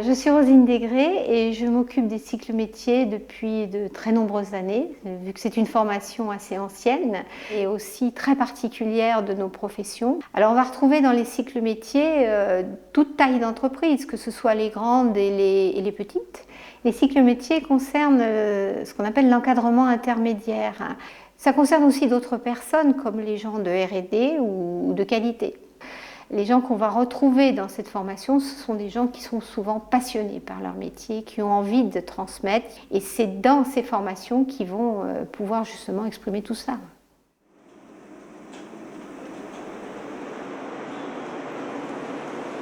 Je suis Rosine Desgrès et je m'occupe des cycles métiers depuis de très nombreuses années, vu que c'est une formation assez ancienne et aussi très particulière de nos professions. Alors on va retrouver dans les cycles métiers toute taille d'entreprise, que ce soit les grandes et les petites. Les cycles métiers concernent ce qu'on appelle l'encadrement intermédiaire. Ça concerne aussi d'autres personnes comme les gens de R&D ou de qualité. Les gens qu'on va retrouver dans cette formation, ce sont des gens qui sont souvent passionnés par leur métier, qui ont envie de transmettre. Et c'est dans ces formations qu'ils vont pouvoir justement exprimer tout ça.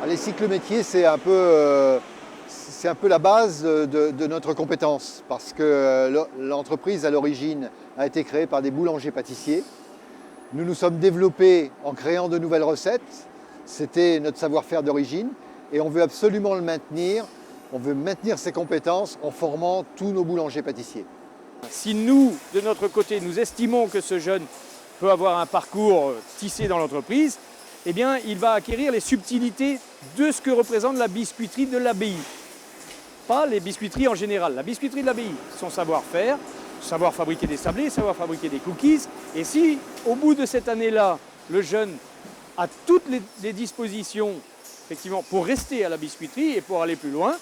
Les cycles métiers, c'est un peu la base de notre compétence parce que l'entreprise, à l'origine, a été créée par des boulangers-pâtissiers. Nous nous sommes développés en créant de nouvelles recettes. C'était notre savoir-faire d'origine et on veut absolument le maintenir. On veut maintenir ces compétences en formant tous nos boulangers-pâtissiers. Si nous, de notre côté, nous estimons que ce jeune peut avoir un parcours tissé dans l'entreprise, eh bien, il va acquérir les subtilités de ce que représente la biscuiterie de l'abbaye. Pas les biscuiteries en général. La biscuiterie de l'abbaye, son savoir-faire, savoir fabriquer des sablés, savoir fabriquer des cookies. Et si, au bout de cette année-là, le jeune a toutes les dispositions effectivement, pour rester à la biscuiterie et pour aller plus loin,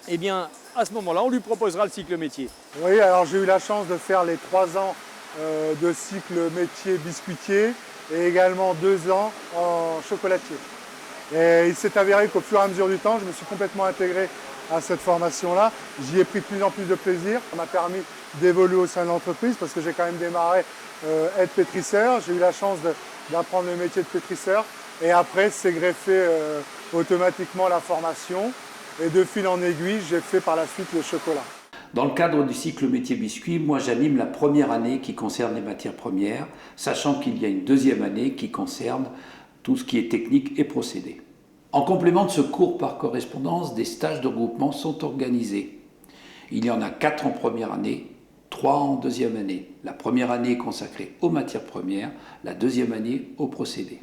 eh bien, à ce moment-là, on lui proposera le cycle métier. Oui, alors j'ai eu la chance de faire les 3 ans de cycle métier biscuitier et également 2 ans en chocolatier. Et il s'est avéré qu'au fur et à mesure du temps, je me suis complètement intégré à cette formation-là. J'y ai pris de plus en plus de plaisir. Ça m'a permis d'évoluer au sein de l'entreprise parce que j'ai quand même démarré être pétrisseur. J'ai eu la chance d'apprendre le métier de pétrisseur et après s'est greffé automatiquement la formation et de fil en aiguille, j'ai fait par la suite le chocolat. Dans le cadre du cycle métier biscuit, moi j'anime la première année qui concerne les matières premières, sachant qu'il y a une deuxième année qui concerne tout ce qui est technique et procédé. En complément de ce cours par correspondance, des stages de regroupement sont organisés. Il y en a 4 en première année, 3 en deuxième année. La première année est consacrée aux matières premières, la deuxième année aux procédés.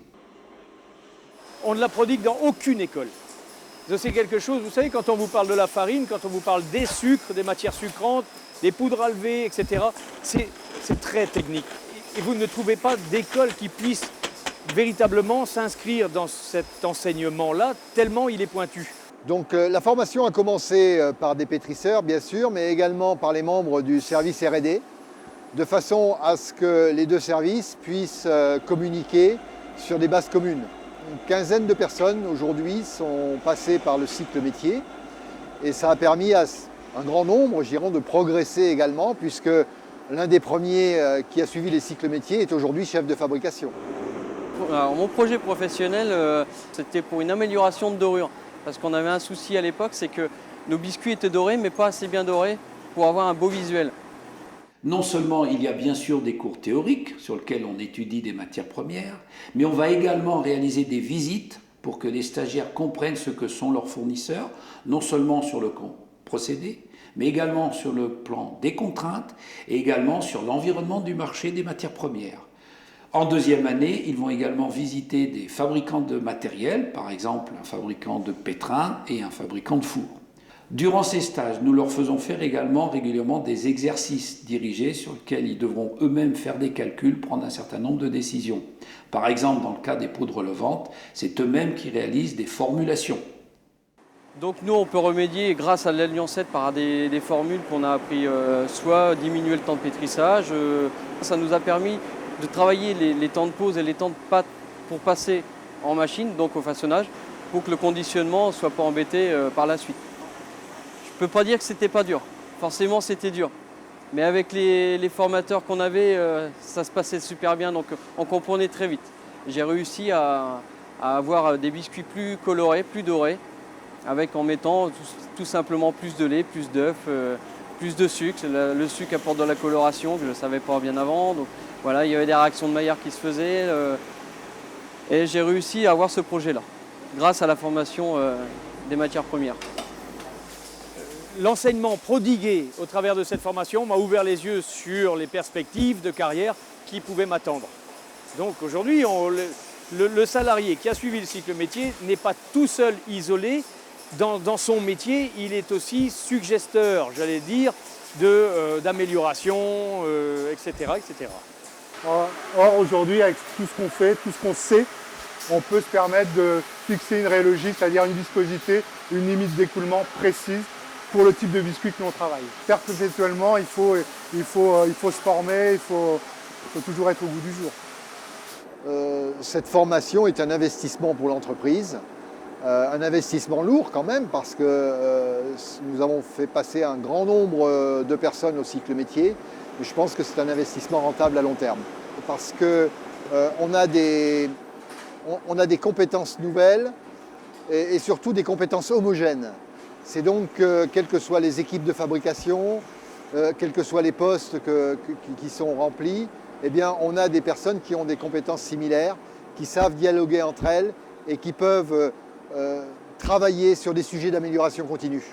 On ne la prodigue dans aucune école. C'est quelque chose, vous savez, quand on vous parle de la farine, quand on vous parle des sucres, des matières sucrantes, des poudres à lever, etc., c'est très technique. Et vous ne trouvez pas d'école qui puisse véritablement s'inscrire dans cet enseignement-là, tellement il est pointu. Donc la formation a commencé par des pétrisseurs, bien sûr, mais également par les membres du service R&D, de façon à ce que les deux services puissent communiquer sur des bases communes. Une quinzaine de personnes aujourd'hui sont passées par le cycle métier et ça a permis à un grand nombre, je dirais, de progresser également puisque l'un des premiers qui a suivi les cycles métiers est aujourd'hui chef de fabrication. Alors, mon projet professionnel, c'était pour une amélioration de dorure parce qu'on avait un souci à l'époque, c'est que nos biscuits étaient dorés mais pas assez bien dorés pour avoir un beau visuel. Non seulement il y a bien sûr des cours théoriques sur lesquels on étudie des matières premières, mais on va également réaliser des visites pour que les stagiaires comprennent ce que sont leurs fournisseurs, non seulement sur le procédé, mais également sur le plan des contraintes et également sur l'environnement du marché des matières premières. En deuxième année, ils vont également visiter des fabricants de matériel, par exemple un fabricant de pétrin et un fabricant de fours. Durant ces stages, nous leur faisons faire également régulièrement des exercices dirigés sur lesquels ils devront eux-mêmes faire des calculs, prendre un certain nombre de décisions. Par exemple, dans le cas des poudres levantes, c'est eux-mêmes qui réalisent des formulations. Donc nous, on peut remédier grâce à l'Alliance 7 par des formules qu'on a appris, soit diminuer le temps de pétrissage. Ça nous a permis de travailler les temps de pause et les temps de pâte pour passer en machine, donc au façonnage, pour que le conditionnement ne soit pas embêté par la suite. Je ne peux pas dire que c'était pas dur, forcément c'était dur. Mais avec les formateurs qu'on avait, ça se passait super bien, donc on comprenait très vite. J'ai réussi à avoir des biscuits plus colorés, plus dorés, en mettant tout simplement plus de lait, plus d'œufs, plus de sucre. Le sucre apporte de la coloration, que je ne savais pas bien avant. Donc voilà, il y avait des réactions de Maillard qui se faisaient. Et j'ai réussi à avoir ce projet-là, grâce à la formation des matières premières. L'enseignement prodigué au travers de cette formation m'a ouvert les yeux sur les perspectives de carrière qui pouvaient m'attendre. Donc aujourd'hui, le salarié qui a suivi le cycle métier n'est pas tout seul isolé dans son métier, il est aussi suggesteur, j'allais dire, d'amélioration, etc., etc. Or, aujourd'hui, avec tout ce qu'on fait, tout ce qu'on sait, on peut se permettre de fixer une vraie logique, c'est-à-dire une viscosité, une limite d'écoulement précise pour le type de biscuit que l'on travaille. Perpétuellement, il faut se former, il faut toujours être au bout du jour. Cette formation est un investissement pour l'entreprise, un investissement lourd quand même parce que nous avons fait passer un grand nombre de personnes au cycle métier. Et je pense que c'est un investissement rentable à long terme parce qu'on a des compétences nouvelles et surtout des compétences homogènes. C'est donc, quelles que soient les équipes de fabrication, quels que soient les postes qui sont remplis, eh bien, on a des personnes qui ont des compétences similaires, qui savent dialoguer entre elles et qui peuvent travailler sur des sujets d'amélioration continue.